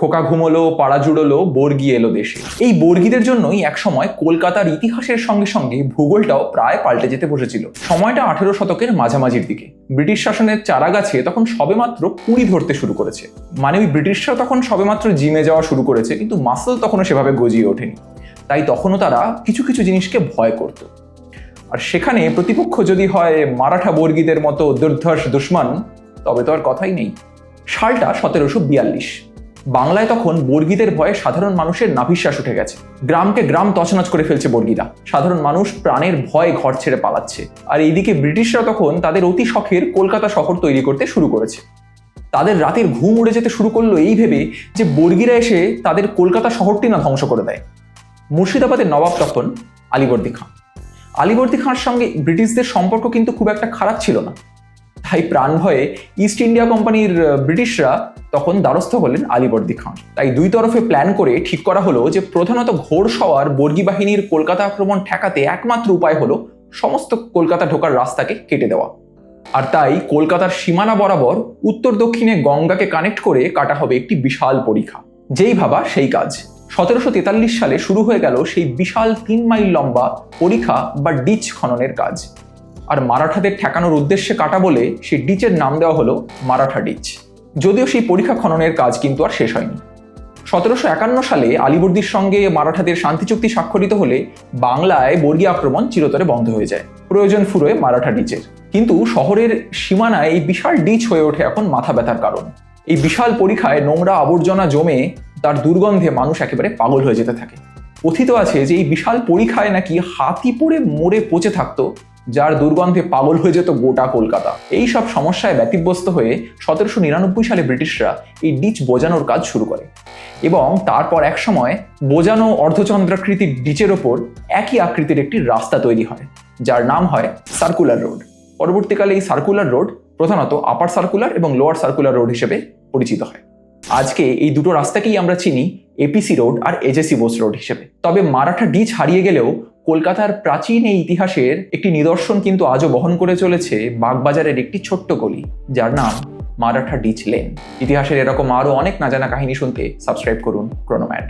খোকা ঘুমোলো, পাড়া জুড়োলো, বর্গি এলো দেশে। এই বর্গিদের জন্যই একসময় কলকাতার ইতিহাসের সঙ্গে সঙ্গে ভূগোলটাও প্রায় পাল্টে যেতে বসেছিল। সময়টা 18 শতকের মাঝামাঝির দিকে। ব্রিটিশ শাসনের চারাগাছে তখন সবেমাত্র কুঁড়ি ধরতে শুরু করেছে। মানে ওই ব্রিটিশরা তখন সবেমাত্র জিমে যাওয়া শুরু করেছে, কিন্তু মাসল তখনও সেভাবে গজিয়ে ওঠেনি। তাই তখনও তারা কিছু কিছু জিনিসকে ভয় করত। আর সেখানে প্রতিপক্ষ যদি হয় মারাঠা বর্গীদের মতো দুর্ধর্ষ দুশ্মন, তবে তো আর কথাই নেই। সালটা 1742। বাংলায় তখন বর্গীদের ভয়ে সাধারণ মানুষের নাভিশ্বাস উঠে গেছে। গ্রামকে গ্রাম তছনছ করে ফেলছে বর্গীরা। সাধারণ মানুষ প্রাণের ভয়ে ঘর ছেড়ে পালাচ্ছে। আর এইদিকে ব্রিটিশরা তখন তাদের অতি শখের কলকাতা শহর তৈরি করতে শুরু করেছে। তাদের রাতের ঘুম উড়ে যেতে শুরু করলো এই ভেবে যে বর্গীরা এসে তাদের কলকাতা শহরটি না ধ্বংস করে দেয়। মুর্শিদাবাদের নবাব তখন আলীবর্দী খাঁ। আলীবর্দী খাঁর সঙ্গে ব্রিটিশদের সম্পর্ক কিন্তু খুব একটা খারাপ ছিল না। তাই প্রাণ ভয়ে ইস্ট ইন্ডিয়া কোম্পানির ব্রিটিশরা তখন দ্বারস্থ হলেন আলীবর্দী খাঁ। তাই দুই তরফে প্ল্যান করে ঠিক করা হলো যে প্রধানত ঘোড়সওয়ার বর্গী বাহিনীর কলকাতা আক্রমণ ঠেকাতে একমাত্র উপায় হলো সমস্ত কলকাতা ঢোকার রাস্তাকে কেটে দেওয়া। আর তাই কলকাতার সীমানা বরাবর উত্তর দক্ষিণে গঙ্গাকে কানেক্ট করে কাটা হবে একটি বিশাল পরিখা। যেই ভাবা সেই কাজ। 1743 সালে শুরু হয়ে গেল সেই বিশাল 3 মাইল লম্বা পরিখা বা ডিচ খননের কাজ। আর মারাঠাদের ঠেকানোর উদ্দেশ্যে কাটা বলে সেই ডিচের নাম দেওয়া হলো মারাঠা ডিচ। যদিও সেই পরিখা খননের কাজ কিন্তু আর শেষ হয়নি। 1751 সালে আলীবর্দীর সঙ্গে মারাঠাদের শান্তি চুক্তি স্বাক্ষরিত হলে বাংলায় বর্গী আক্রমণ চিরতরে বন্ধ হয়ে যায়। প্রয়োজন ফুরোয় মারাঠা ডিচের। কিন্তু শহরের সীমানায় এই বিশাল ডিচ হয়ে ওঠে এখন মাথা ব্যথার কারণ। এই বিশাল পরিখায় নোংরা আবর্জনা জমে তার দুর্গন্ধে মানুষ একেবারে পাগল হয়ে যেতে থাকে। কথিত আছে যে এই বিশাল পরিখায় নাকি হাতি পড়ে মরে পচে থাকতো, যার দুর্গন্ধে পাগল হয়ে যেত গোটা কলকাতা। এই সব সমস্যায় ব্যতিব্যস্ত হয়ে 1799 সালে ব্রিটিশরা এই ডিচ বোজানোর কাজ শুরু করে এবং তারপর এক সময় বোজানো অর্ধচন্দ্রাকৃতির ডিচের ওপর একই আকৃতির একটি রাস্তা তৈরি হয়, যার নাম হয় সার্কুলার রোড। পরবর্তীকালে এই সার্কুলার রোড প্রধানত আপার সার্কুলার এবং লোয়ার সার্কুলার রোড হিসেবে পরিচিত হয়। আজকে এই দুটো রাস্তাকেই আমরা চিনি এপিসি রোড আর এজেসি বোস রোড হিসেবে। তবে মারাঠা ডিচ হারিয়ে গেলেও কলকাতার প্রাচীন এই ইতিহাসের একটি নিদর্শন কিন্তু আজও বহন করে চলেছে বাগবাজারের একটি ছোট্ট গলি, যার নাম মারাঠা ডিচ লেন। ইতিহাসের এরকম আরও অনেক না জানা কাহিনী শুনতে সাবস্ক্রাইব করুন ক্রোনোম্যাড।